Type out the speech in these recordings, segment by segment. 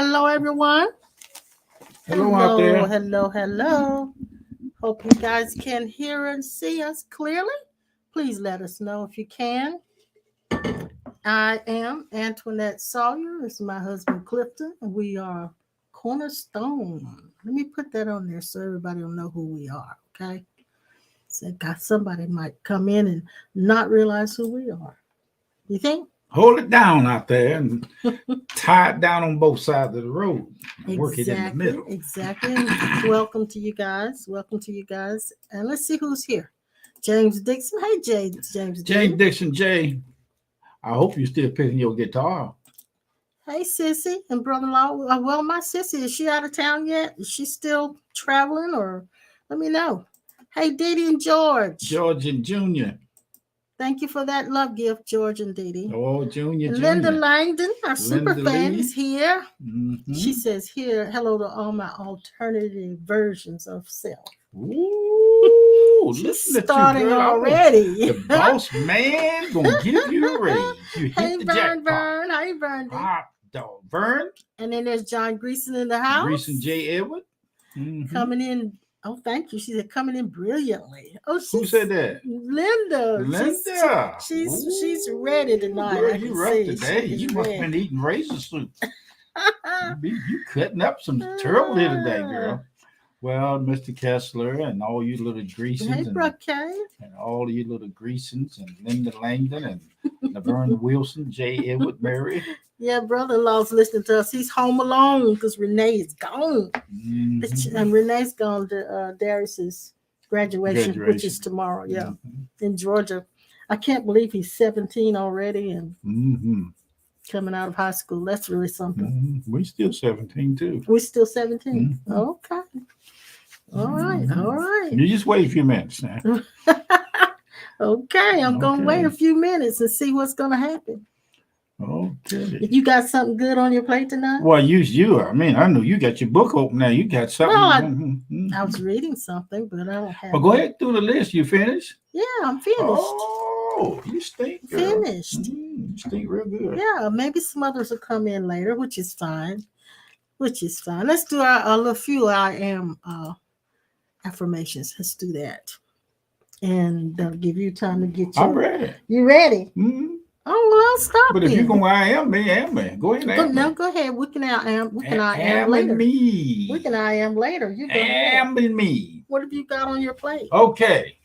Hello, everyone. Hello out there. Hello. Hope you guys can hear and see us clearly. Please let us know if you can. I am Antoinette Sawyer. This is my husband Clifton, and we are Cornerstone. Let me put that on there so everybody will know who we are. Okay. So somebody might come in and not realize who we are. You think? Hold it down out there and tie it down on both sides of the road. Work it in the middle. Exactly. Welcome to you guys. And let's see who's here. James Dixon. Hey, James Dixon, Jay. I hope you're still picking your guitar. Hey, Sissy and brother-in-law. Well, my Sissy, is she out of town yet? Is she still traveling, or let me know? Hey, Didi and George. George and Junior. Thank you for that love gift, George and Didi. Oh, Junior. Linda Langdon, our super fan, is here. Mm-hmm. She says here, hello to all my alternative versions of self. Ooh, she's starting already. The boss man gonna give you a raise. You hit the jackpot. Vern. Hey, Vern. Hot dog, Vern. And then there's John Greason in the house. Greason J. Edward. Mm-hmm. Coming in. Oh, thank you. She said coming in brilliantly. Oh, who said that? Linda. She's ready tonight. Girl, you right today. You must have been eating razor soup. You cutting up some turtle here today, girl. Well, Mr. Kessler and all you little Greasons and all you little Greasons and Linda Langdon and Laverne Wilson, J. Edward Mary. Yeah, brother-in-law's listening to us. He's home alone because Renee is gone. Mm-hmm. And Renee's gone to Darius's graduation, which is tomorrow. Yeah, in Georgia. I can't believe he's 17 already and coming out of high school. That's really something. We're still 17 too. We're still 17. Okay. All right. You just wait a few minutes now. Okay, I'm going to wait a few minutes and see what's going to happen. Okay. You got something good on your plate tonight? Well, I mean, I know you got your book open now. You got something. Well, I was reading something, but I don't have. Well, go ahead through the list. You finished? Yeah, I'm finished. Oh, you stink, girl. Finished. You stink real good. Yeah, maybe some others will come in later, which is fine. Let's do a little few I am affirmations. Let's do that. And that'll give you time to get your... I'm ready. You ready? Mm-hmm. Oh, well, I'll stop. But if you're going to I am me. Go ahead. No, go ahead. We can I am later. Me. We can I am later. You go am ahead. Me. What have you got on your plate? Okay.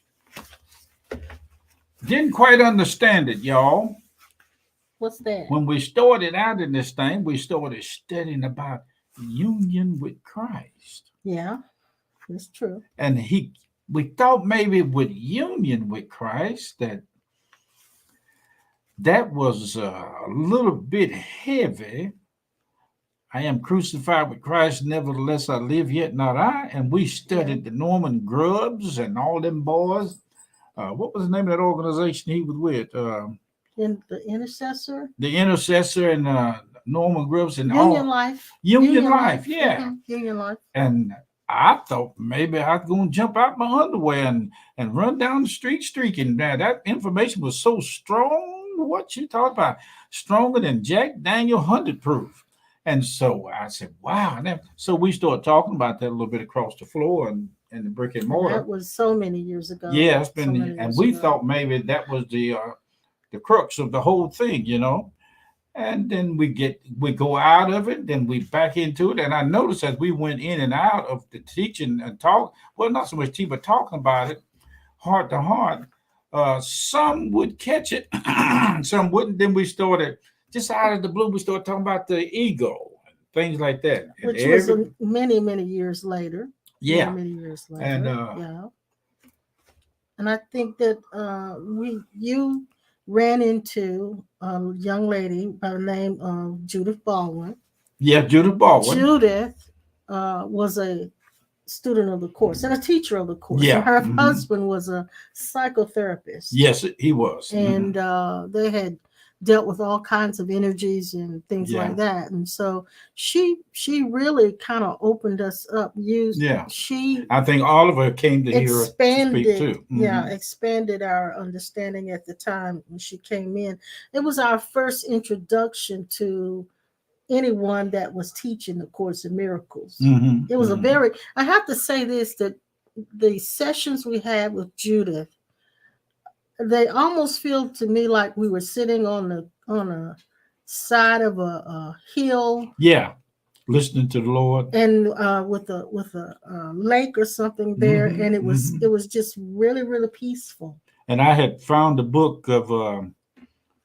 Didn't quite understand it, y'all. What's that? When we started out in this thing, we started studying about union with Christ. Yeah, that's true. And we thought maybe with union with Christ that was a little bit heavy. I am crucified with Christ, nevertheless I live, yet not I. And we studied the Norman Grubbs and all them boys. What was the name of that organization he was with? The Intercessor? The Intercessor and Norman Grubbs and Union Life. Union Life, yeah. Mm-hmm. Union Life. And I thought maybe I was going to jump out my underwear and run down the street streaking. Now, that information was so strong. What you talking about? Stronger than Jack Daniel 100 proof. And so I said, wow. And so we started talking about that a little bit across the floor and the brick and mortar. That was so many years ago. Yeah, it's been, and we thought maybe that was the crux of the whole thing, you know. And then we go out of it, then we back into it. And I noticed as we went in and out of the teaching and talk, well, not so much teaching, but talking about it heart to heart, some would catch it, some wouldn't. Then we started, just out of the blue, we started talking about the ego, and things like that. Which was many, many years later. Yeah. Many years later. And, yeah. And I think that you ran into a young lady by the name of Judith Baldwin. Yeah, Judith Baldwin. Judith was a student of the course and a teacher of the course. Yeah. And her husband was a psychotherapist. Yes, he was. And they had dealt with all kinds of energies and things like that. And so she really kind of opened us up. I think all of her came to hear her speak too. Yeah, expanded our understanding at the time when she came in. It was our first introduction to anyone that was teaching the Course in Miracles. Mhm, It was a mhm. very, I have to say this, that the sessions we had with Judith, they almost feel to me like we were sitting on a side of a hill, Yeah, listening to the Lord. and with a lake or something there, Mhm, and mhm. it was just really peaceful. And I had found the book of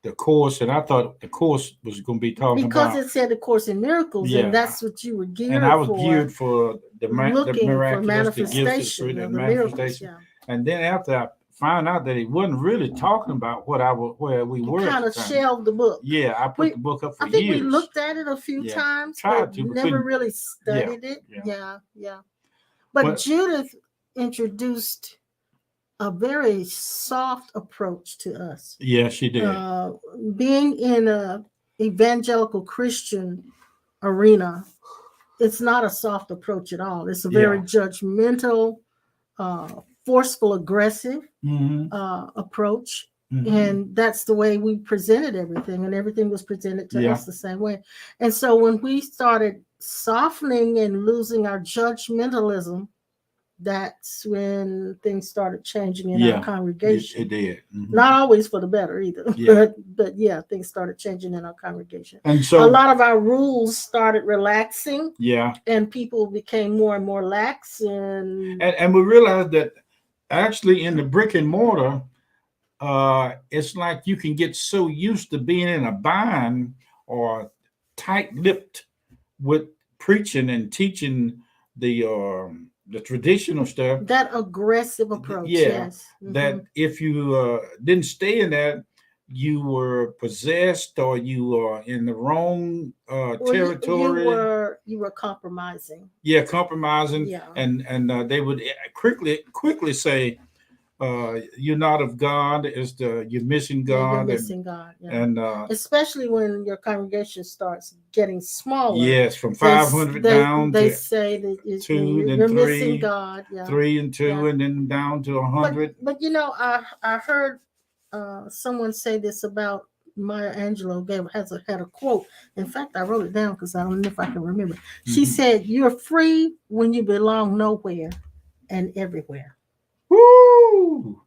the course, and I thought the course was going to be talking Because about, it said the Course in Miracles, and yeah. that's what you were And I geared was for, geared for the looking for miraculous, the gifts, the manifestation spirit, of and the miracles. manifestation. Yeah, And then after I found out that he wasn't really talking about where we you were at kind the of time, shelved the book. yeah, I put We, the book up for I think we years. looked at it a few Yeah, times, tried but to, but never couldn't. really Yeah, studied it. yeah. Yeah. But But Judith introduced a very soft approach to us. yeah, she did. Being in a evangelical Christian arena, it's not a soft approach at all. It's a very Yeah. judgmental, forceful, aggressive Mm-hmm. approach. Mm-hmm. And that's the way we presented everything, and everything was presented to Yeah. us the same way. And so when we started softening and losing our judgmentalism, that's when things started changing in our Yeah, congregation. it did. Mm-hmm. Not always for the better either, Yeah. but yeah, things started changing in our congregation. And A so, lot of our rules started relaxing, yeah, and people became more and more lax. And we realized that actually in the brick and mortar, it's like you can get so used to being in a bind or tight-lipped with preaching and teaching the traditional stuff. that aggressive approach, Yeah, yes. that if you didn't stay in that, you were possessed or you are in the wrong Well, territory. you were compromising. Yeah, compromising, Yeah. and they would quickly say, "You're not of God." You're missing Yeah, you're God, missing God. Yeah. and Especially when your congregation starts getting smaller. yes, from They 500 down they to say that two, then you're missing 3, God. Yeah. 3 and 2, Yeah. and then down to 100. But I heard someone say this about Maya Angelou. Had a quote. In fact, I wrote it down because I don't know if I can remember. She Mhm. said, "You're free when you belong nowhere and everywhere." Woo!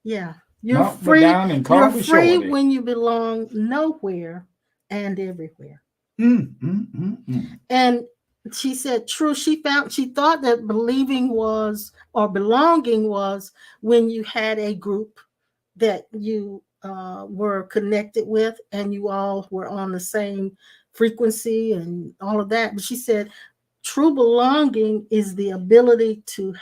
Yeah, you're Mount free. down and You're call me free shorty. when you belong nowhere and everywhere. Mm, mm, mm, mm. And she said, true. She thought that believing was, or belonging was, when you had a group that you were connected with, and you all were on the same frequency and all of that. But she said, true belonging is the ability to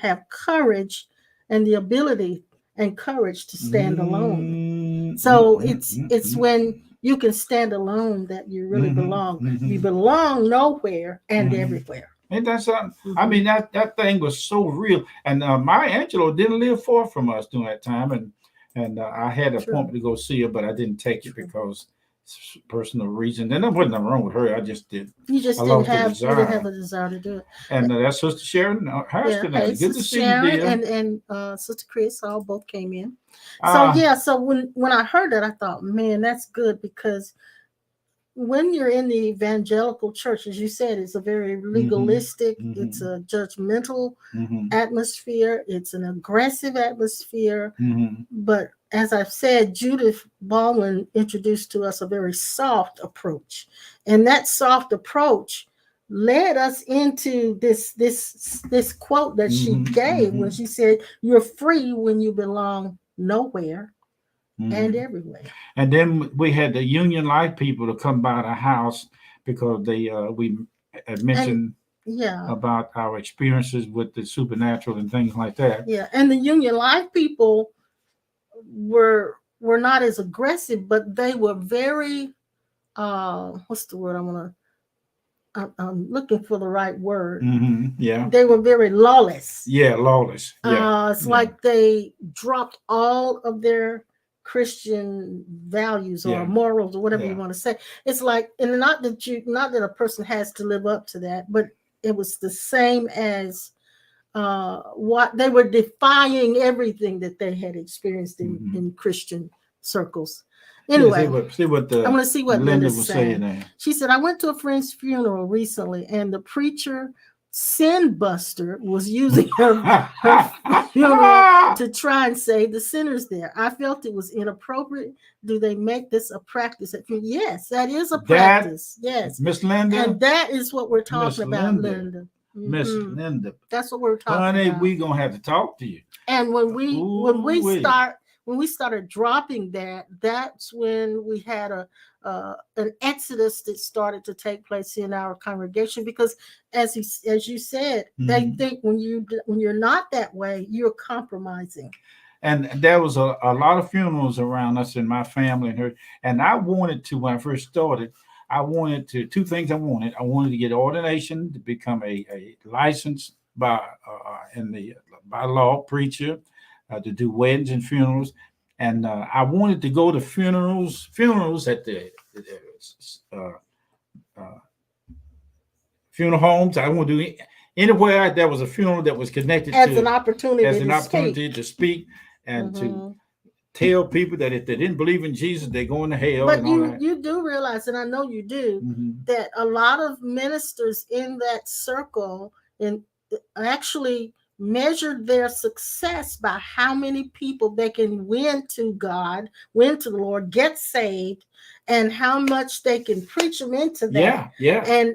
have courage, and the ability and courage to stand alone. So it's when you can stand alone that you really belong. You belong nowhere and everywhere. Ain't that something? I mean, that thing was so real. And Maya Angelou didn't live far from us during that time, and I had an appointment to go see her, but I didn't take it because personal reason. And there wasn't nothing wrong with her. I just did. You just I didn't lost the have desire. a desire to do it. And that's Sister Sharon Harrison. Yeah, hey, Good to Sister see you, Sharon dear. and Sister Chris all both came in. So so when I heard that, I thought, man, that's good, because when you're in the evangelical church, as you said, it's a very legalistic, it's a judgmental atmosphere, it's an aggressive atmosphere. But as I've said, Judith Baldwin introduced to us a very soft approach, and that soft approach led us into this quote that she gave when she said, "You're free when you belong nowhere and everywhere." And then we had the Union Life people to come by the house because we had mentioned about our experiences with the supernatural and things like that. Yeah, and the Union Life people were not as aggressive, but they were very what's the word I'm looking for the right word. Yeah, they were very lawless. Yeah, lawless. Yeah, it's like they dropped all of their Christian values or morals or whatever you want to say. It's like, and not that a person has to live up to that, but it was the same as what they were defying everything that they had experienced in Christian circles. Anyway, See what I'm going to see what Linda Linda's was saying. there. She said, I went to a friend's funeral recently, and the preacher, Sin Buster, was using her funeral to try and save the sinners there. I felt it was inappropriate. Do they make this a practice at funerals? Yes, that is a practice. Yes. Miss Linda. And that is what we're talking about, Linda. Miss Linda. That's what we're talking Honey, about. we're going to have to talk to you. And when we started dropping that, that's when we had an exodus that started to take place in our congregation, because as you said, they think when you're not that way, you're compromising. And there was a lot of funerals around us in my family and her. And I wanted to, when I first started, two things I wanted. I wanted to get ordination to become a licensed by law preacher to do weddings and funerals. And I wanted to go to funerals at the funeral homes. I want to do anywhere there was a funeral that was connected as an opportunity to speak and to tell people that if they didn't believe in Jesus, they're going to hell. But you do realize, and I know you do, that a lot of ministers in that circle actually measured their success by how many people they can win to God, win to the Lord, get saved, and how much they can preach them into that.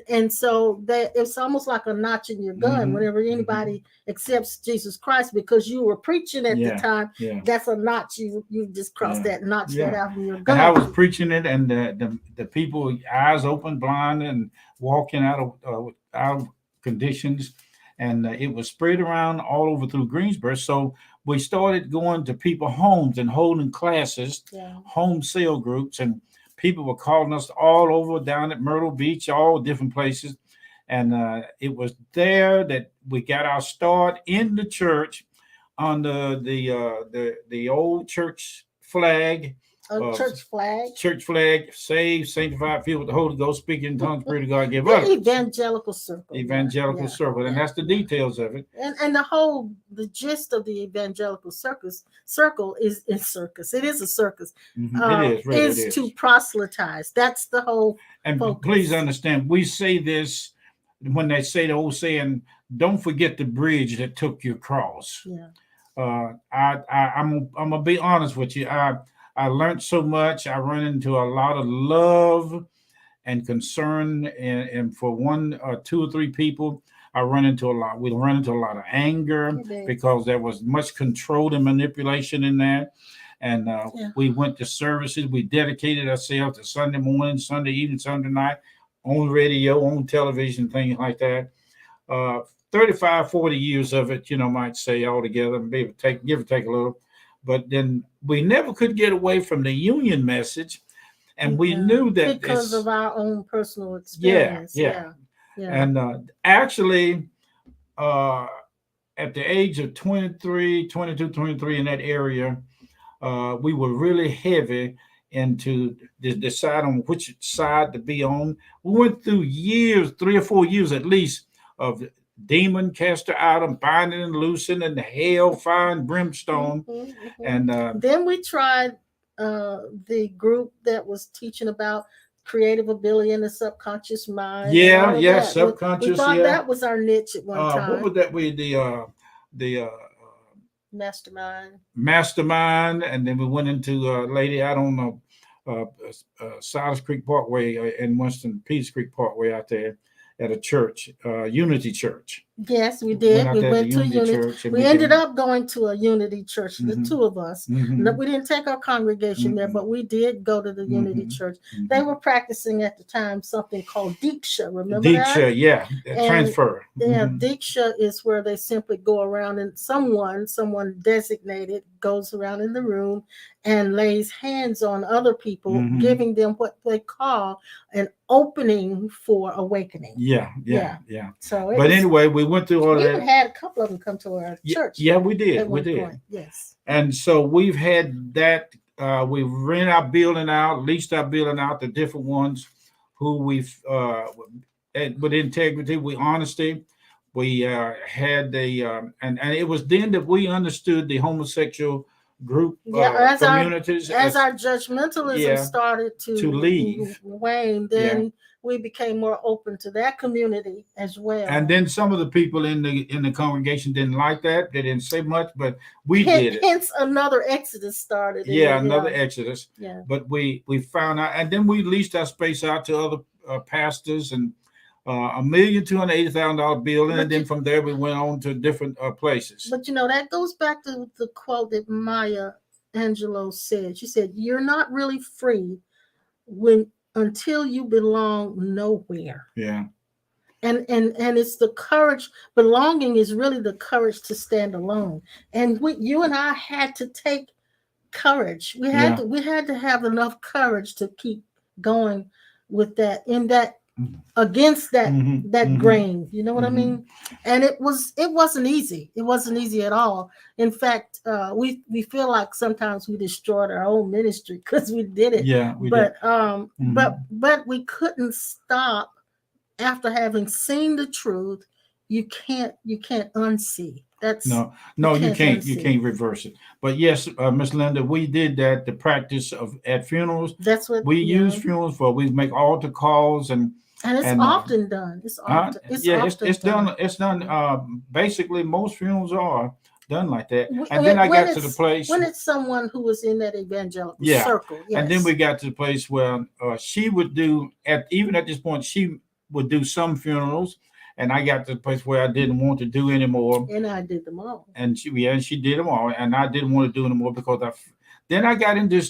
And so that it's almost like a notch in your gun whenever anybody accepts Jesus Christ, because you were preaching at the time. That's a notch you just crossed that notch that out in your gun. And I was preaching it, and the people eyes open, blind, and walking out of conditions. And it was spread around all over through Greensboro. So we started going to people's homes and holding classes, home sale groups, and people were calling us all over down at Myrtle Beach, all different places. And it was there that we got our start in the church under the old church flag. Church flag, saved, sanctified, filled with the Holy Ghost, speaking in tongues, Spirit of God, give up. Evangelical circle. Circle, and that's the details of it. And the gist of the evangelical circle is in circus. It is a circus. It is to proselytize. That's the whole. And focus. Please understand, we say this when they say the old saying, "Don't forget the bridge that took your cross." I'm gonna be honest with you. I learned so much. I run into a lot of love and concern, and for one or two or three people, we run into a lot of anger because there was much control and manipulation in there. And we went to services. We dedicated ourselves to Sunday morning, Sunday evening, Sunday night, on radio, on television, things like that. 35, 40 years of it, might say altogether, maybe give or take a little. But then we never could get away from the union message, and we knew that because of our own personal experience. And actually, at the age of 22, 23 in that area, we were really heavy into decide on which side to be on. We went through years, 3 or 4 years at least, of demon caster out and binding and loosing and hell, fire and brimstone. And then we tried the group that was teaching about creative ability in the subconscious mind. Subconscious. We thought that was our niche at one time. What would that be? The mastermind, and then we went into lady out on Silas Creek Parkway in Winston, Peace Creek Parkway out there at a church, Unity Church. Yes, we did. We went to Unity. We ended up going to a Unity church, the two of us. We didn't take our congregation there, but we did go to the Unity church. They were practicing at the time something called Diksha. Remember that? Diksha, transfer. Diksha is where they simply go around and someone designated goes around in the room and lays hands on other people, giving them what they call an opening for awakening. So, anyway, we went through all that. We had a couple of them come to our church. Yeah, we did. Yes. And so we've had that. We rent our building out, leased our building out to different ones who we've, with integrity, with honesty. We had and it was then that we understood the homosexual group as communities. our judgmentalism started to leave, wane, then we became more open to that community as well. And then some of the people in the congregation didn't like that. They didn't say much, but we did it. Hence, another exodus started. Another exodus. Yeah. But we found out, and then we leased our space out to other pastors, and $1,280,000 bill, and then from there we went on to different places. But that goes back to the quote that Maya Angelou said. She said, "You're not really free until you belong nowhere." Yeah. And it's the courage. Belonging is really the courage to stand alone. And you and I had to take courage. We had to have enough courage to keep going with that, against that grain. You know what I mean? And it wasn't easy. It wasn't easy at all. In fact, we feel like sometimes we destroyed our own ministry because we did it. Yeah, we did. But we couldn't stop after having seen the truth. You can't unsee. That's no, you can't. You can't reverse it. But yes, Miss Linda, we did that. The practice at funerals. That's what we use funerals for. We make altar calls and it's often done. It's often. It's done. It's done. Basically, most funerals are done like that. And then I got to the place when it's someone who was in that evangelical circle. Yes. And then we got to the place where she would do even at this point she would do some funerals. And I got to the place where I didn't want to do anymore. And I did them all. And she did them all. And I didn't want to do anymore because then I got into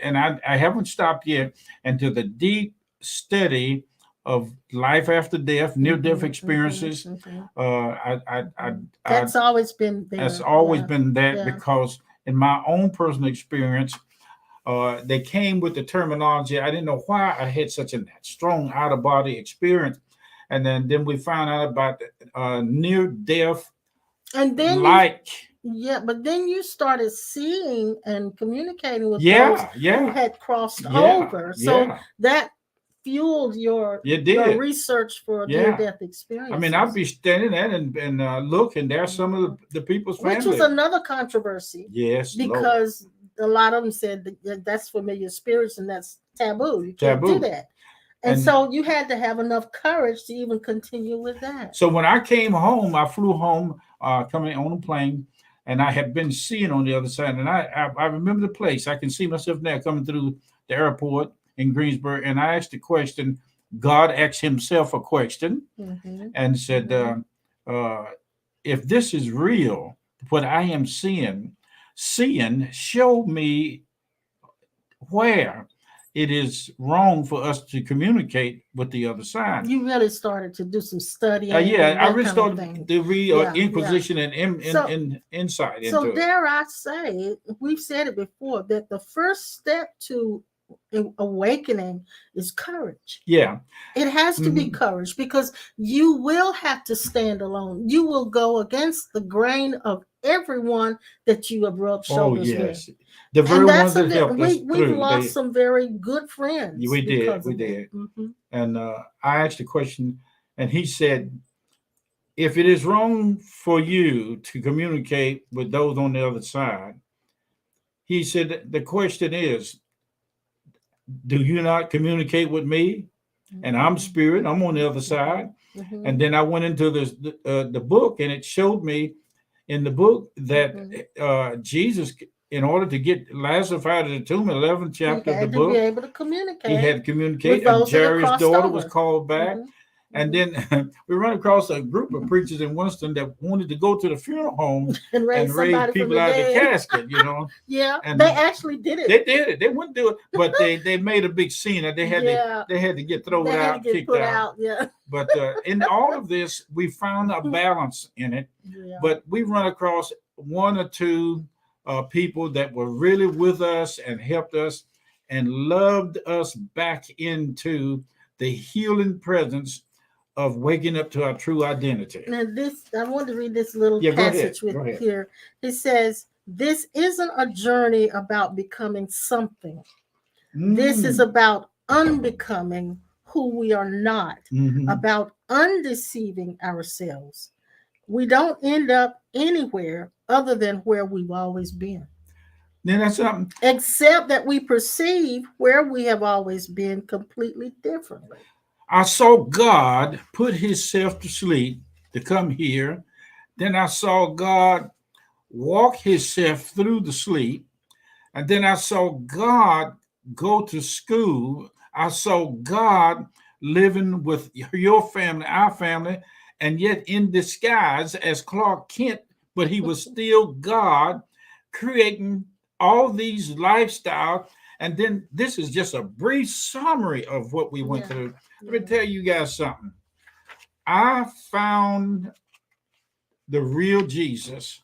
and I haven't stopped yet, into the deep study of life after death, near-death experiences. That's always been there. That's always been that because in my own personal experience, they came with the terminology. I didn't know why I had such a strong out-of-body experience. And then we found out about near death, and then but then you started seeing and communicating with those who had crossed over. So that fueled your research for near death experience. I mean, I'd be standing there and look, and there's some of the people's family, which was another controversy. Yes, because a lot of them said that's familiar spirits and that's taboo. You can't do that. And so you had to have enough courage to even continue with that. So when I came home, I flew home, coming on a plane, and I had been seeing on the other side. And I remember the place. I can see myself there coming through the airport in Greensboro. And I asked the question. God asked himself a question and said, if this is real, what I am seeing, show me where it is wrong for us to communicate with the other side. You really started to do some studying. I really started to read Inquisition and insight into it. So dare I say, we've said it before, that the first step to awakening is courage. Yeah. It has to be courage, because you will have to stand alone. You will go against the grain of everyone that you have rubbed shoulders with. The very ones that helped us we've lost some very good friends. We did. And I asked a question, and he said, if it is wrong for you to communicate with those on the other side, he said, the question is, do you not communicate with me? And I'm spirit, I'm on the other side. And then I went into the book, and it showed me in the book that Jesus, in order to get Lazarus out of the tomb, 11th chapter of the book, be able to communicate. He had to communicate, and Jairus' daughter was called back. And then we run across a group of preachers in Winston that wanted to go to the funeral home and raise people out of the casket, And they actually did it. They did it. They wouldn't do it, but they made a big scene, and they had to get thrown out, kicked out. But in all of this, we found a balance in it. But we run across one or two people that were really with us and helped us and loved us back into the healing presence of waking up to our true identity. Now I want to read this little passage here. It says, this isn't a journey about becoming something. This is about unbecoming who we are not, about undeceiving ourselves. We don't end up anywhere other than where we've always been. Then that's something. Except that we perceive where we have always been completely differently. I saw God put himself to sleep to come here. Then I saw God walk himself through the sleep. And then I saw God go to school. I saw God living with your family, our family, and yet in disguise as Clark Kent, but he was still God creating all these lifestyles. And then this is just a brief summary of what we went through. Let me tell you guys something. I found the real Jesus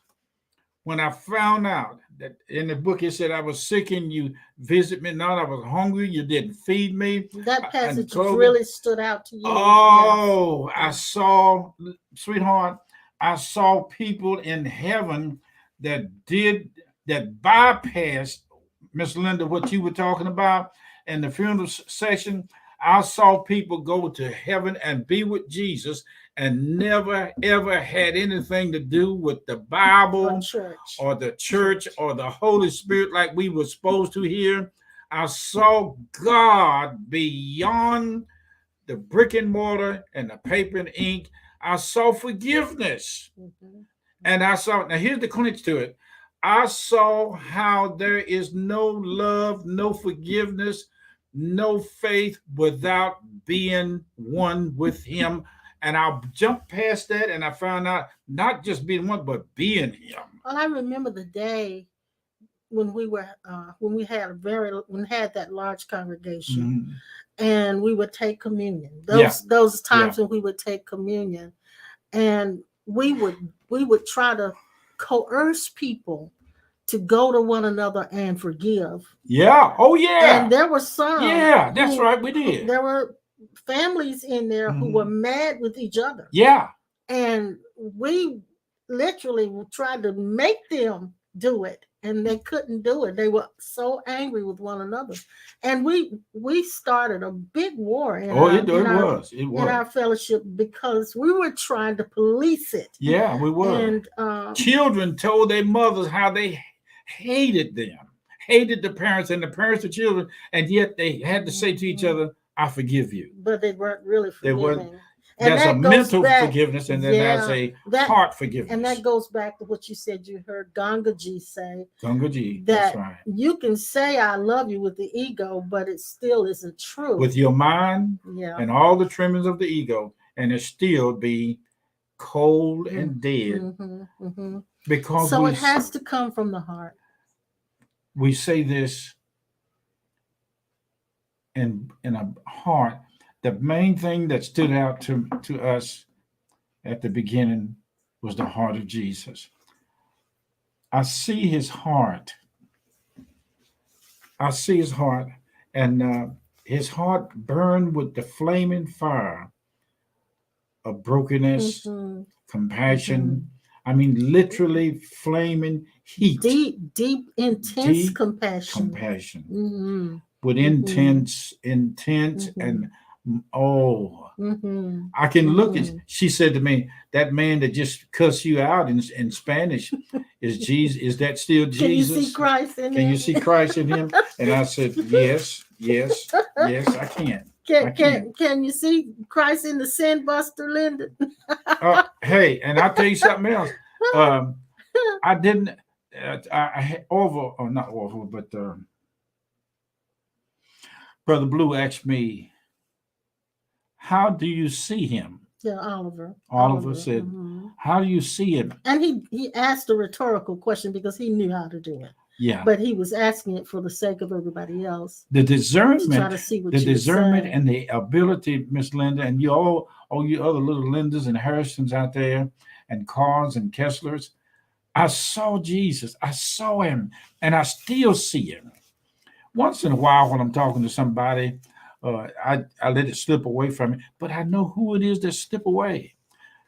when I found out that in the book it said I was sick and you visit me not, I was hungry, you didn't feed me. That passage really stood out to you. Oh, yes. I saw, sweetheart, I saw people in heaven that bypassed, Miss Linda, what you were talking about in the funeral session. I saw people go to heaven and be with Jesus and never, ever had anything to do with the Bible or the church or the Holy Spirit like we were supposed to here. I saw God beyond the brick and mortar and the paper and ink. I saw forgiveness. Mm-hmm. And I saw, now here's the clinch to it. I saw how there is no love, no forgiveness, no faith without being one with him. And I jumped past that and I found out not just being one, but being him. Well, I remember the day when we had that large congregation, and we would take communion. Those times when we would take communion, and we would try to coerce people to go to one another and forgive. Yeah. Oh, yeah. And there were some. Yeah, that's right. We did. There were families in there who were mad with each other. Yeah. And we literally tried to make them do it, and they couldn't do it. They were so angry with one another. And we started a big war in our fellowship because we were trying to police it. Yeah, we were. And children told their mothers how they hated them, hated the parents and the parents the children, and yet they had to say to each other, I forgive you. But they weren't really forgiving. There's a mental forgiveness, and then there's a heart forgiveness. And that goes back to what you said you heard Gangaji say. Gangaji, that that's right. You can say I love you with the ego, but it still isn't true. With your mind and all the tremors of the ego, and it still be cold and dead. Because so it has to come from the heart. We say this in a heart. The main thing that stood out to us at the beginning was the heart of Jesus. I see his heart. I see his heart, and his heart burned with the flaming fire of brokenness, compassion. I mean, literally flaming heat. Deep, intense compassion. Compassion. With intense, and I can look at, she said to me, that man that just cussed you out in Spanish is Jesus. Is that still Jesus? Can you see Christ in him? Can you see Christ in him? And I said, yes, I can. Can you see Christ in the sin buster, Linda? Hey, and I'll tell you something else. I didn't, I had not Orville, but Brother Blue asked me, how do you see him? Yeah, Oliver. Oliver said, how do you see him? And he asked a rhetorical question because he knew how to do it. Yeah. But he was asking it for the sake of everybody else. The discernment, to try to see what and the ability, Miss Linda, and you all you other little Lindas and Harrisons out there, and Carrs and Kesslers. I saw Jesus. I saw him, and I still see him. Once in a while when I'm talking to somebody, I let it slip away from me, but I know who it is that slip away.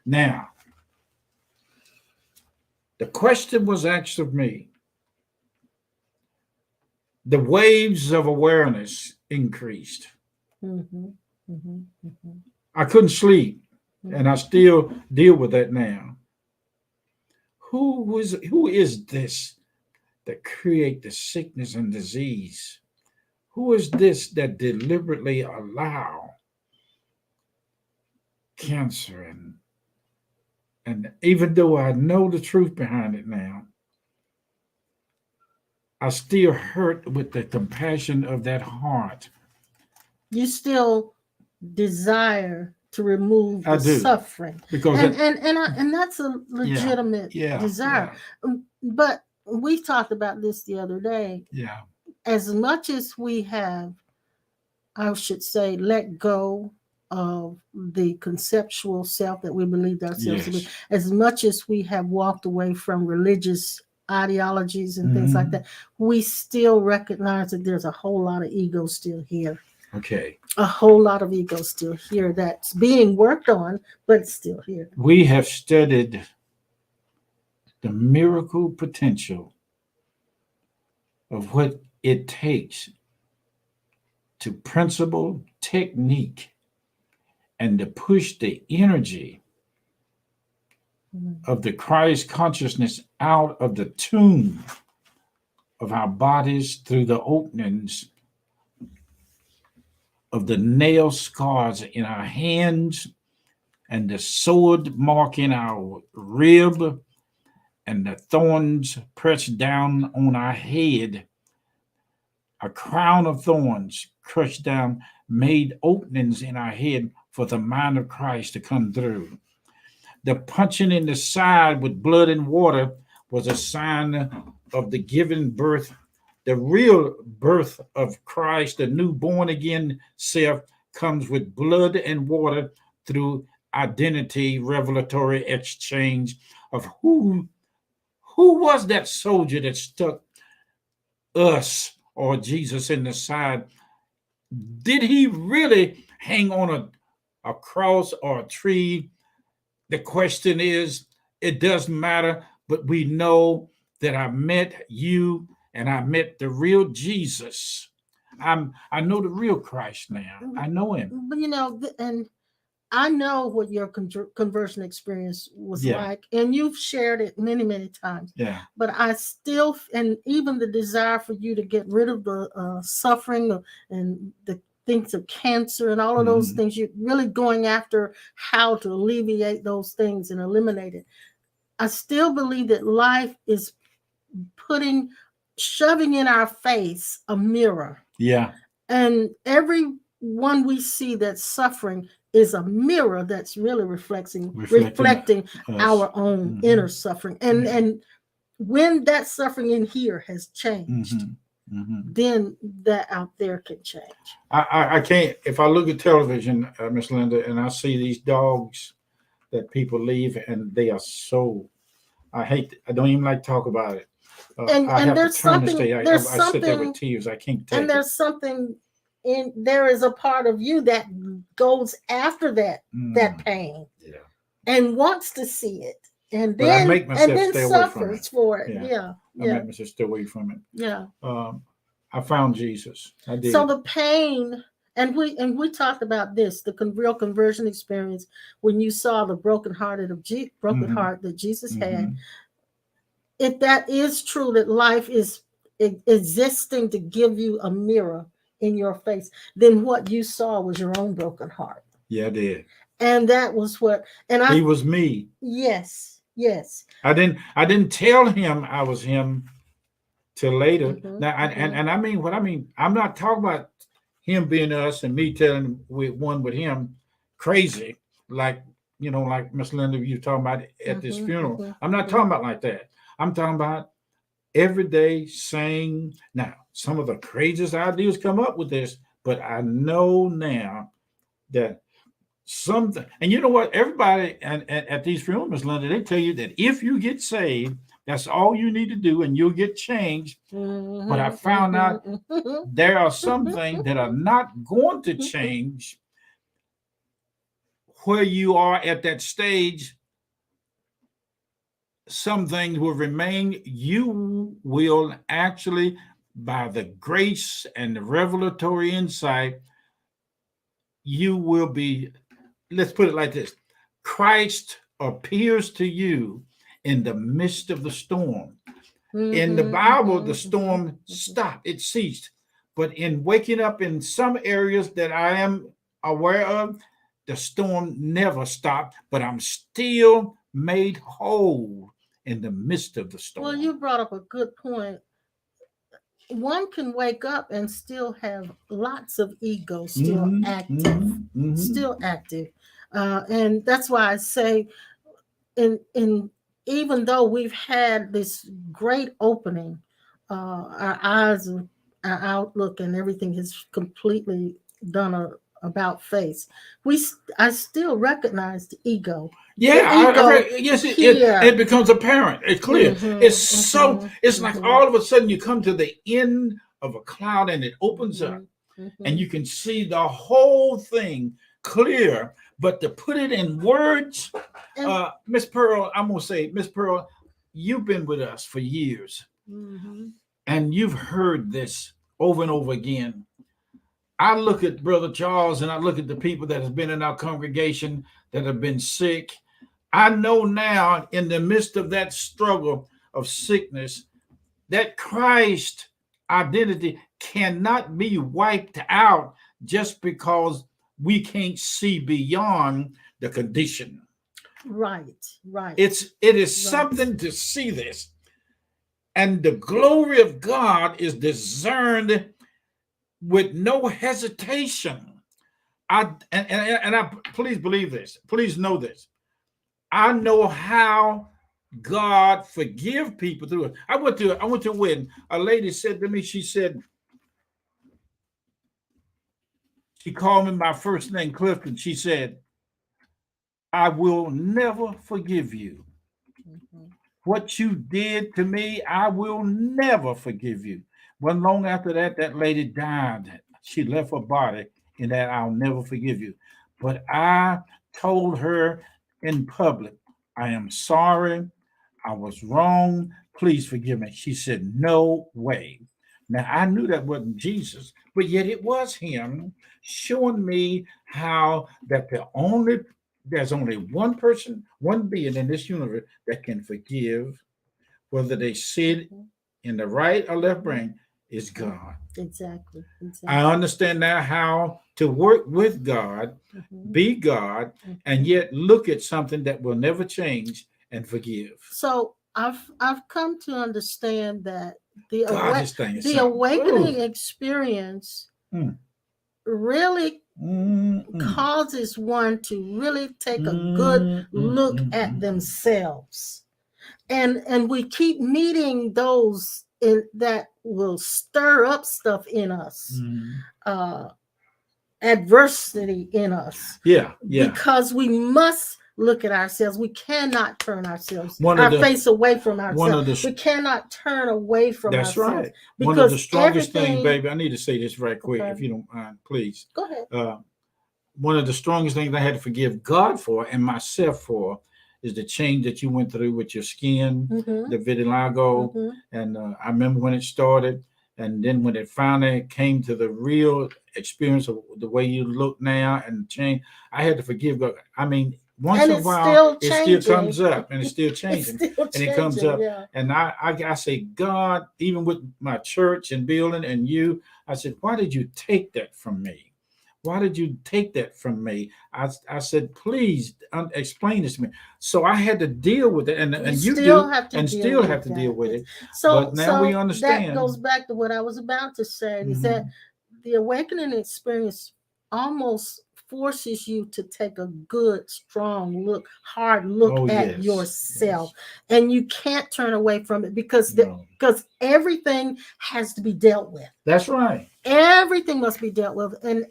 Now, the question was asked of me. The waves of awareness increased. I couldn't sleep, and I still deal with that now. Who is this that create the sickness and disease? Who is this that deliberately allow cancer? And even though I know the truth behind it now, I still hurt with the compassion of that heart. You still desire to remove I the do. suffering, Because and that's a legitimate desire. But we talked about this the other day. Yeah. As much as we have, I should say, let go of the conceptual self that we believed ourselves to be, as much as we have walked away from religious ideologies and things like that, we still recognize that there's a whole lot of ego still here. Okay. A whole lot of ego still here that's being worked on, but it's still here. We have studied the miracle potential of what it takes to principle, technique, and to push the energy of the Christ consciousness out of the tomb of our bodies through the openings of the nail scars in our hands and the sword mark in our rib and the thorns pressed down on our head. A crown of thorns crushed down made openings in our head for the mind of Christ to come through. The punching in the side with blood and water was a sign of the given birth, the real birth of Christ. The new born again self comes with blood and water through identity revelatory exchange of who was that soldier that stuck us or Jesus in the side. Did he really hang on a cross or a tree? The question is, it doesn't matter, but we know that I met you and I met the real Jesus. I know the real Christ now. I know him. But and I know what your conversion experience was like, and you've shared it many, many times. Yeah. But I still, and even the desire for you to get rid of the suffering and the things of cancer and all of those things, you're really going after how to alleviate those things and eliminate it. I still believe that life is shoving in our face a mirror. Yeah. And every one we see that's suffering is a mirror that's really reflecting our own inner suffering. And when that suffering in here has changed, then that out there can change. I can't, if I look at television, Miss Linda, and I see these dogs that people leave and they are so, I don't even like to talk about it. And there's something, I sit there with tears. I can't take it. And there's something there is a part of you that goes after that pain and wants to see it, and then I make myself stay suffers for it. I make myself stay away from it. Yeah. I found Jesus. I did. So the pain, and we talked about this, the real conversion experience when you saw the broken heart that Jesus had. If that is true, that life is existing to give you a mirror in your face, then what you saw was your own broken heart. Yeah, I did. And that was what, he was me. Yes. I didn't tell him I was him till later. Now, and I mean what I mean. I'm not talking about him being us and me telling one with him crazy, like Miss Linda, you talking about at this funeral. I'm not talking about like that. I'm talking about every day saying, now, some of the craziest ideas come up with this, but I know now that something, and you know what? Everybody at these funerals, Miss Linda, they tell you that if you get saved, that's all you need to do and you'll get changed. But I found out there are some things that are not going to change where you are at that stage. Some things will remain. You will actually, by the grace and the revelatory insight, you will be, let's put it like this. Christ appears to you in the midst of the storm. In the Bible, the mm-hmm, storm stopped, it ceased. But in waking up in some areas that I am aware of, the storm never stopped, but I'm still made whole in the midst of the Well, storm. you brought up a good point. One can wake up and still have lots of ego still Mm-hmm, active, mm-hmm, mm-hmm. still active, and that's why I say, in even though we've had this great opening, our eyes, our outlook, and everything has completely done a about face. I still recognize the ego. The Yeah, ego yes, here. it becomes apparent. It's clear. Mm-hmm, It's so. mm-hmm, It's like mm-hmm, all of a sudden you come to the end of a cloud and it opens up, mm-hmm, and mm-hmm. you can see the whole thing clear. But to put it in words, And Miss Pearl, I'm gonna say, Miss Pearl, you've been with us for years, mm-hmm, and you've heard this over and over again. I look at Brother Charles and I look at the people that have been in our congregation that have been sick. I know now, in the midst of that struggle of sickness, that Christ identity cannot be wiped out just because we can't see beyond the condition. right, right, It is right. something to see this. And the glory of God is discerned with no hesitation. I please believe this. Please know this. I know how God forgive people through it. I went to a wedding. A lady said to me, she called me my first name, Clifton. She said, I will never forgive you. Mm-hmm. What you did to me, I will never forgive you. When long after that, that lady died. She left her body in that I'll never forgive you. But I told her in public, I am sorry. I was wrong. Please forgive me. She said, no way. Now I knew that wasn't Jesus, but yet it was him showing me how that there's only one person, one being in this universe that can forgive, whether they sit Mm-hmm. in the right or left Mm-hmm. brain, is God. Exactly, I exactly. understand now how to work with God, Mm-hmm. be God, Mm-hmm. and yet look at something that will never change and forgive. So I've come to understand that God, this thing is the something. Ooh. awakening experience Mm, really mm, mm, causes one to really take a good mm, mm, look mm, at mm. themselves, and we keep meeting those that will stir up stuff in us, Mm. uh, adversity in us, Yeah, yeah. because we must look at ourselves. We cannot turn One of our the face away from one ourselves. of the We cannot turn away from That's ourselves right. One of the because strongest things, everything. baby. I need to say this right quick, Okay, if you don't mind, please. go ahead. One of the strongest things I had to forgive God for and myself for is the change that you went through with your skin, Mm-hmm, the vitiligo, mm-hmm. and I remember when it started, and then when it finally came to the real experience of the way you look now and change, I had to forgive God. I mean, once And in a it's while, still it still changing. comes up, and it's still It's changing, still and it comes changing. up, Yeah. and I say, God, even with my church and building and you, I said, why did you take that from me? Why did you take that from me? I said, please explain this to me. So I had to deal with it, You and you still do, have to and deal still with have to deal that. with it. So But now we that goes understand. back to what I was about to say, is that Mhm. the awakening experience almost forces you to take a good, strong look, hard look Oh at yes, yourself. yes. And you can't turn away from it because No, everything has to be dealt with. that's right. Everything must be dealt with, and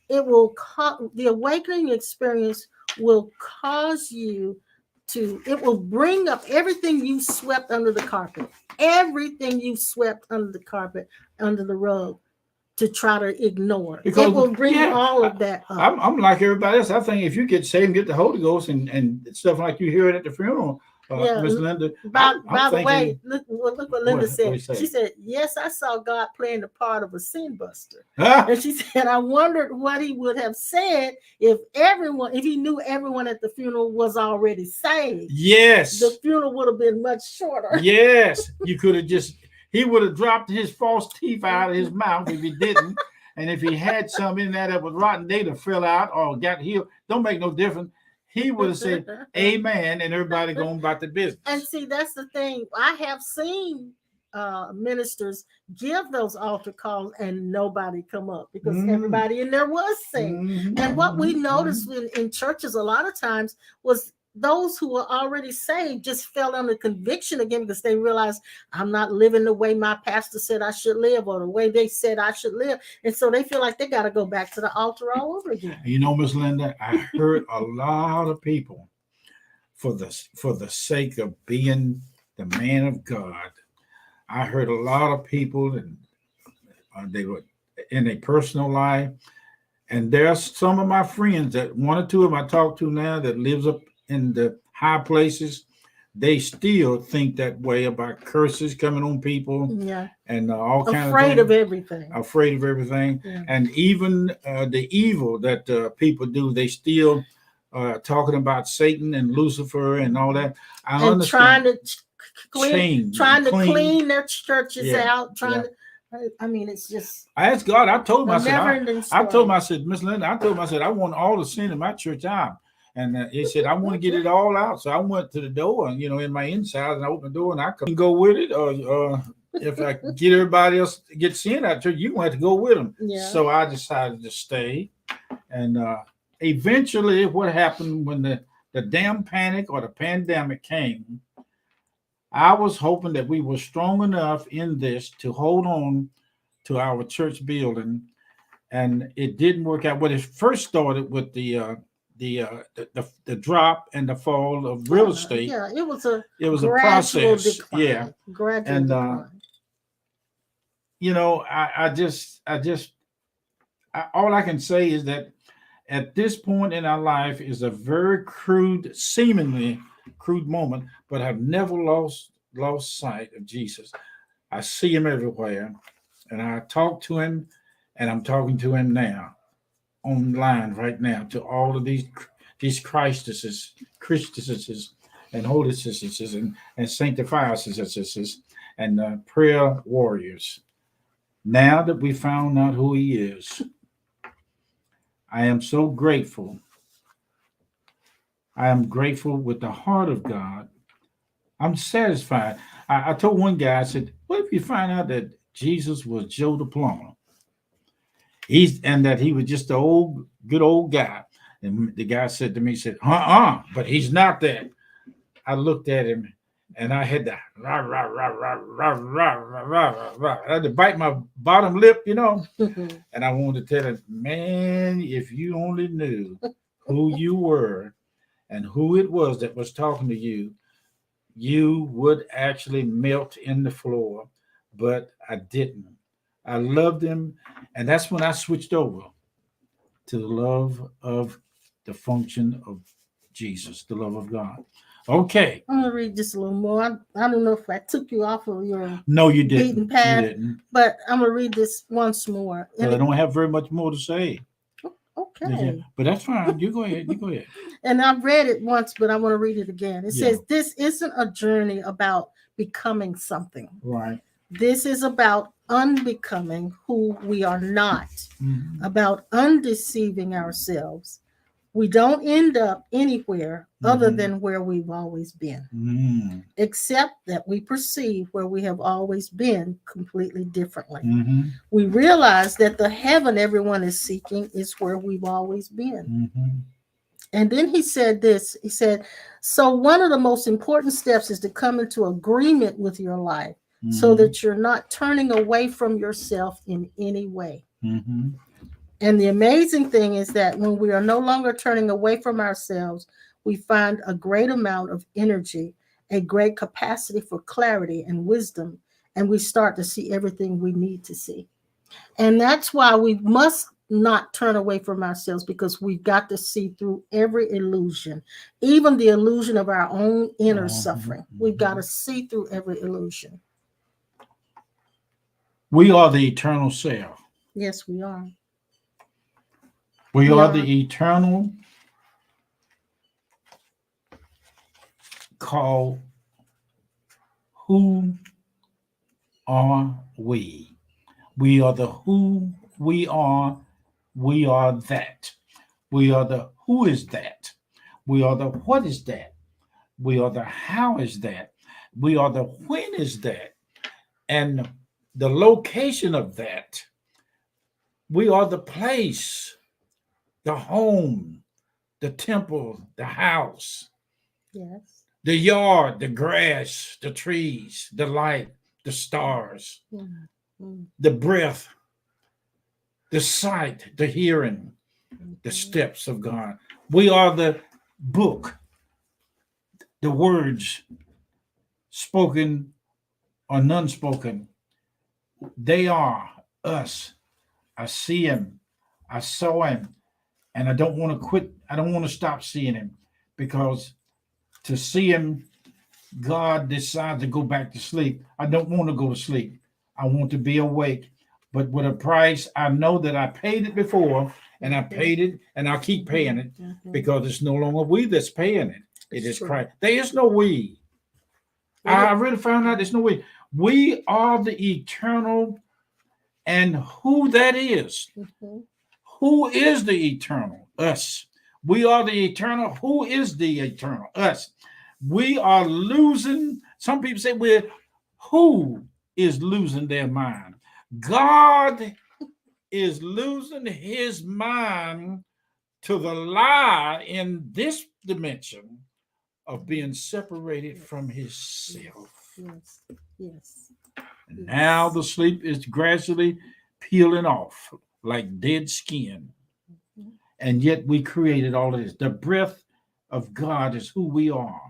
it will the awakening experience will cause you to, it will bring up everything you swept under the carpet, everything you swept under the carpet, under the rug, to try to ignore. It Because will bring yeah, all of that up. I'm like everybody else. I think if you get saved and get the Holy Ghost and stuff like you hear it at the funeral, Yeah. Miss Linda. By I'm the way, thinking, look what Linda what said. you say? She said, "Yes, I saw God playing the part of a sin buster." Ah, And she said, "I wondered what he would have said if he knew everyone at the funeral was already saved. yes, The funeral would have been much shorter." yes. You could have he would have dropped his false teeth out of his mouth if he didn't. And if he had some in there that was rotten, they'd have fell out or got healed. Don't make no difference. He would have said, "Amen," and everybody going about the business. And see, that's the thing. I have seen ministers give those altar calls and nobody come up because everybody in there was saved. And what we noticed in churches a lot of times was those who were already saved just fell under conviction again because they realized I'm not living the way my pastor said I should live or the way they said I should live. And so they feel like they got to go back to the altar all over again. You know, Miss Linda, I heard a lot of people for the sake of being the man of God. I heard a lot of people, and they were in a personal life. And there's some of my friends that one or two of them I talk to now that lives up in the high places. They still think that way about curses coming on people, and all kinds of afraid of everything. Afraid of everything, and even the evil that people do. They still talking about Satan and Lucifer and all that. I understand. Trying to clean their churches out. I mean, it's just. I asked God. I told him. I said, said, Miss Linda. I said, I want all the sin in my church out. And he said, I want to get it all out. So I went to the door, and in my inside, and I opened the door, and I could go with it, or if I get everybody else to get sin out of church, you have to go with them. Yeah. So I decided to stay, and eventually, what happened when the damn panic or the pandemic came, I was hoping that we were strong enough in this to hold on to our church building, and it didn't work out. When it first started with the drop and the fall of real estate. Yeah, it was a process. Decline, gradual decline. All I can say is that at this point in our life is a very seemingly crude moment, but I've never lost sight of Jesus. I see him everywhere, and I talk to him, and I'm talking to him now. Online right now to all of these Christuses and holinesses and sanctifiers and prayer warriors. Now that we found out who he is, I am so grateful. I am grateful with the heart of God. I'm satisfied. I told one guy, I said, what if you find out that Jesus was Joe the plumber? And that he was just an good old guy. And the guy said to me, he said, but he's not that. I looked at him and I had to rah, rah, rah, rah, rah, rah, rah, rah, rah. I had to bite my bottom lip, and I wanted to tell him, man, if you only knew who you were and who it was that was talking to you, you would actually melt in the floor. But I didn't. I loved him, and that's when I switched over to the love of the function of Jesus, the love of God. Okay. I'm going to read just a little more. I don't know if I took you off of your you didn't. beaten path, you didn't. But I'm going to read this once more. I don't have very much more to say. Okay. But that's fine. You go ahead. And I've read it once, but I want to read it again. It says, this isn't a journey about becoming something. Right. This is about unbecoming who we are not, about undeceiving ourselves. We don't end up anywhere other than where we've always been, except that we perceive where we have always been completely differently. We realize that the heaven everyone is seeking is where we've always been. And then he said this, he said, so one of the most important steps is to come into agreement with your life so that you're not turning away from yourself in any way. And the amazing thing is that when we are no longer turning away from ourselves, we find a great amount of energy, a great capacity for clarity and wisdom, and we start to see everything we need to see. And that's why we must not turn away from ourselves, because we've got to see through every illusion, even the illusion of our own inner suffering. We've got to see through every illusion. We are the eternal self. Yes, we are. We We are are. the eternal called who are we? We are the who we are. We are that. We are the who is that. We are the what is that. We are the how is that. We are the when is that. And the location of that. We are the place, the home, the temple, the house, Yes. the yard, the grass, the trees, the light, the stars, Mm-hmm. the breath, the sight, the hearing, the steps of God. We are the book, the words spoken or none spoken. They are us. I see him. I saw him. And I don't want to quit. I don't want to stop seeing him, because to see him, God decides to go back to sleep. I don't want to go to sleep. I want to be awake. But with a price, I know that I paid it before, and I paid it, and I'll keep paying it, because it's no longer we that's paying it. It is Christ. There is no we. I really found out there's no we. We are the eternal, and who that is. Who is the eternal? Us. We are the eternal. Who is the eternal? Us. We are losing. Some people say who is losing their mind? God is losing his mind to the lie in this dimension of being separated from himself. Yes. Yes. Now the sleep is gradually peeling off like dead skin. And yet we created all of this. The breath of God is who we are.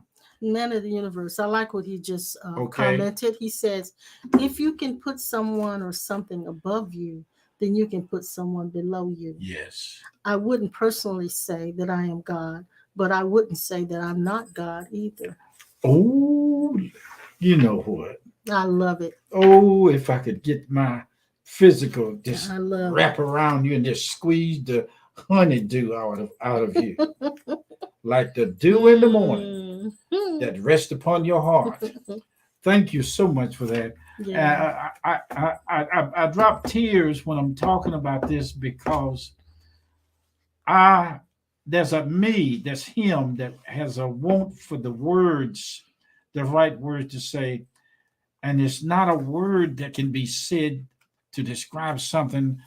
Man of the universe. I like what he just commented. He says, if you can put someone or something above you, then you can put someone below you. Yes. I wouldn't personally say that I am God, but I wouldn't say that I'm not God either. Oh, you know what? I love it. Oh, if I could get my physical just wrap around you and just squeeze the honeydew out of you. Like the dew in the morning that rests upon your heart. Thank you so much for that. Yeah. I drop tears when I'm talking about this, because there's him that has a want for the words, the right words to say. And it's not a word that can be said to describe something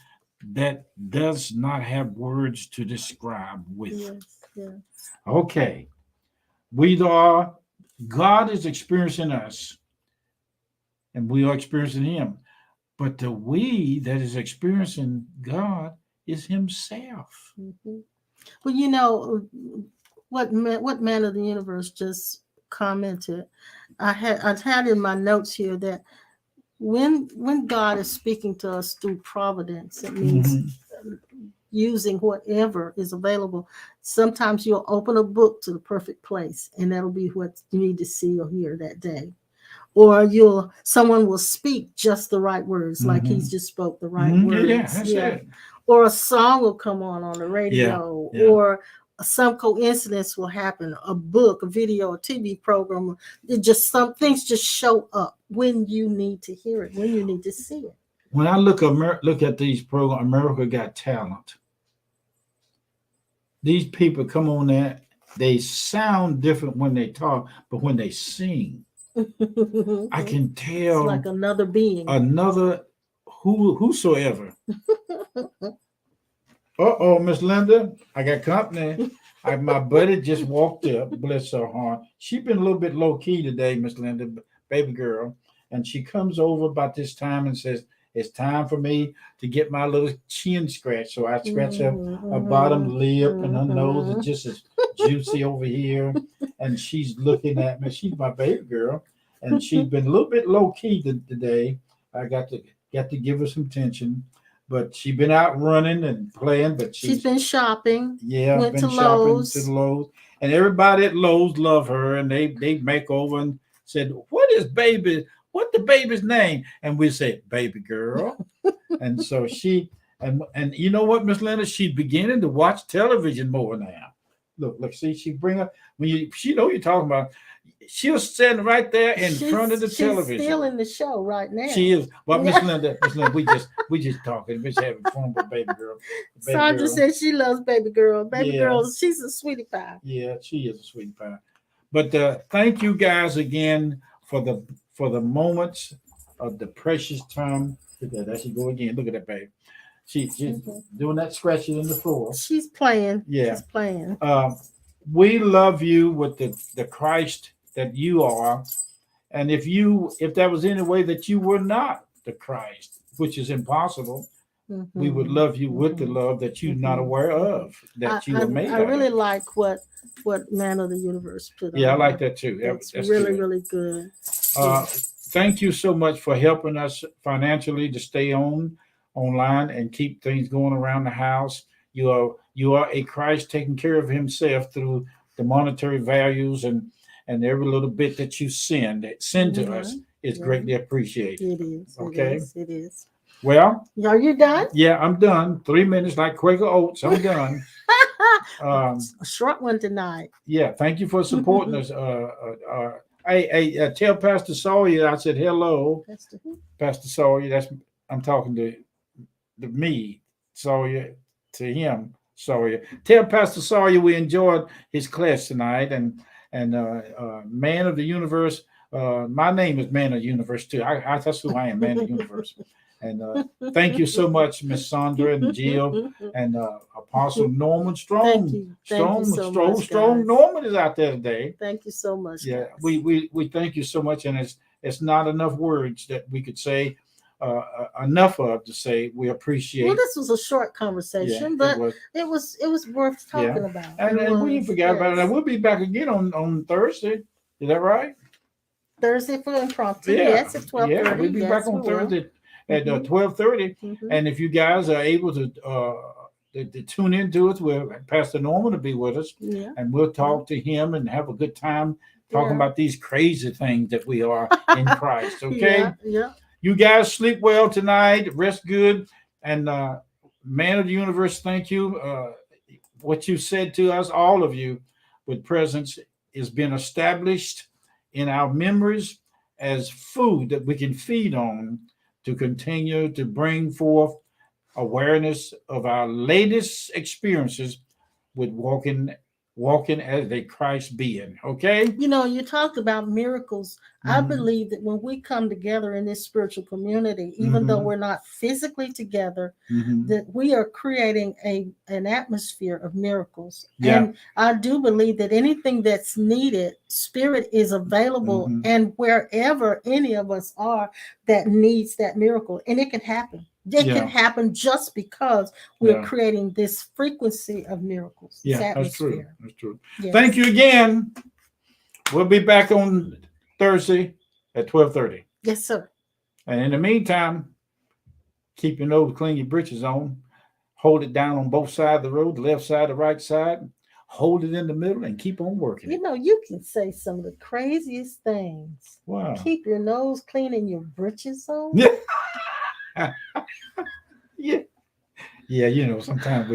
that does not have words to describe with. Yes, yes. Okay. God is experiencing us, and we are experiencing him. But the we that is experiencing God is himself. Mm-hmm. Well, you know, what man of the universe just commented, I had in my notes here that when God is speaking to us through providence, it means using whatever is available. Sometimes you'll open a book to the perfect place, and that'll be what you need to see or hear that day. Or someone will speak just the right words, like he's just spoke the right words. Yeah. Or a song will come on the radio, or some coincidence will happen. A book, a video, a TV program. Some things just show up when you need to hear it, when you need to see it. When I look at these programs, America Got Talent. These people come on there. They sound different when they talk, but when they sing, I can tell it's like another being, whosoever. Miss Linda, I got company. My buddy just walked up, bless her heart. She's been a little bit low key today, Miss Linda, baby girl, and she comes over about this time and says, "It's time for me to get my little chin scratched." So I scratch her bottom lip, and her nose is just as juicy over here. And she's looking at me. She's my baby girl, and she's been a little bit low key today. I got to give her some attention. but she's been out running and playing. But She's been shopping. yeah, Went been to shopping Lowe's. to the Lowe's, and everybody at Lowe's love her, and they make over and said, "What is baby? What the baby's name?" And we said, "Baby girl." And so she and you know what, Miss Linda, she's beginning to watch television more now. Look, see, she bring up when she know you're talking about. She was sitting right there in front of the television. She's still in the show right now. She is. Well, Miss Linda, we just talking, we just having fun with baby girl. Baby Sandra girl. said she loves baby girl. Baby Yeah. girl, she's a sweetie pie. Yeah, she is a sweet pie. But thank you guys again for the moments of the precious time. Look at that. There she go again. Look at that baby. She's doing that scratching in the floor. She's playing. Yeah. She's playing. We love you with the Christ that you are. And if there was any way that you were not the Christ, which is impossible, we would love you with the love that you're not aware of, that you were made I really like what Man of the Universe put on. Yeah, I like that too. That's good. really good. Thank you so much for helping us financially to stay online and keep things going around the house. You are a Christ taking care of himself through the monetary values and every little bit that you send to us is greatly appreciated. It is. Okay. It is. Well, are you done? Yeah, I'm done. 3 minutes like Quaker Oats. I'm done. A short one tonight. Yeah, thank you for supporting us. Hey, tell Pastor Sawyer I said hello. Pastor Sawyer, I'm talking to me, Sawyer, to him, Sawyer. Tell Pastor Sawyer we enjoyed his class tonight, and Man of the Universe. My name is Man of the Universe too. That's who I am, Man of the Universe. And thank you so much, Miss Sandra and Jill and Apostle Norman Strong. Strong Norman is out there today. Thank you so much. Yeah, we thank you so much, and it's not enough words that we could say enough of to say we appreciate. Well, this was a short conversation, but it was worth talking about. And we forgot about it. We'll be back again on Thursday. Is that right? Thursday for impromptu. Yes, at 12:30. Yeah, we'll be back on Thursday at 12:30. And if you guys are able to tune into us, Pastor Norman will be with us, and we'll talk to him and have a good time talking about these crazy things that we are in Christ. Okay. Yeah. You guys sleep well tonight. Rest good. And Man of the Universe, thank you. What you said to us, all of you, with presence, has been established in our memories as food that we can feed on to continue to bring forth awareness of our latest experiences with walking as a Christ being. Okay. You talked about miracles. I believe that when we come together in this spiritual community, even though we're not physically together, that we are creating an atmosphere of miracles. Yeah. And I do believe that anything that's needed, Spirit is available, and wherever any of us are that needs that miracle, and it can happen. It can happen just because we're creating this frequency of miracles. Yeah, that's true. That's true. Yes. Thank you again. We'll be back on Thursday at 12:30. Yes, sir. And in the meantime, keep your nose clean, your britches on. Hold it down on both sides of the road, the left side, the right side. Hold it in the middle and keep on working. You can say some of the craziest things. Wow. Keep your nose clean and your britches on. Yeah. Sometimes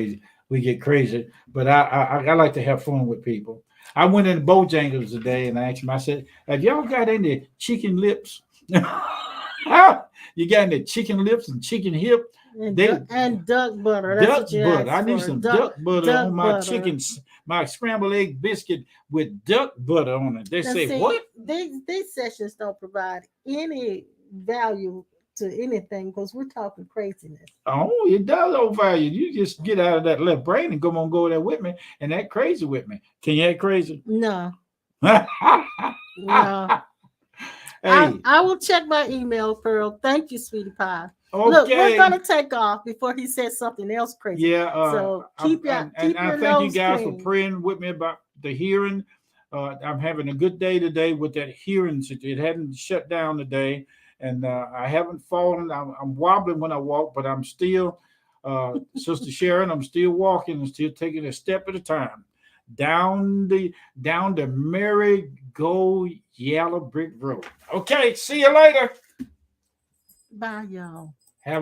we get crazy, but I like to have fun with people. I went in Bojangles today and I asked them, I said, have y'all got any chicken lips? You got any chicken lips and chicken hip? And duck butter. Duck butter. I need some duck butter on my chickens, my scrambled egg biscuit with duck butter on it. They say, what? These sessions don't provide any value to anything because we're talking craziness. Oh, it does overvalue. You just get out of that left brain and go there with me and act crazy with me. Can you act crazy? No. No. Hey. I will check my email, Pearl. Thank you, sweetie pie. Okay. Look, we're gonna take off before he says something else crazy. Yeah. So keep your I thank you guys for praying with me about the hearing. I'm having a good day today with that hearing. It hadn't shut down today. and I haven't fallen. I'm wobbling when I walk, but I'm still, Sister Sharon. I'm still walking and still taking a step at a time down the merry go yellow brick road. Okay, see you later. Bye, y'all.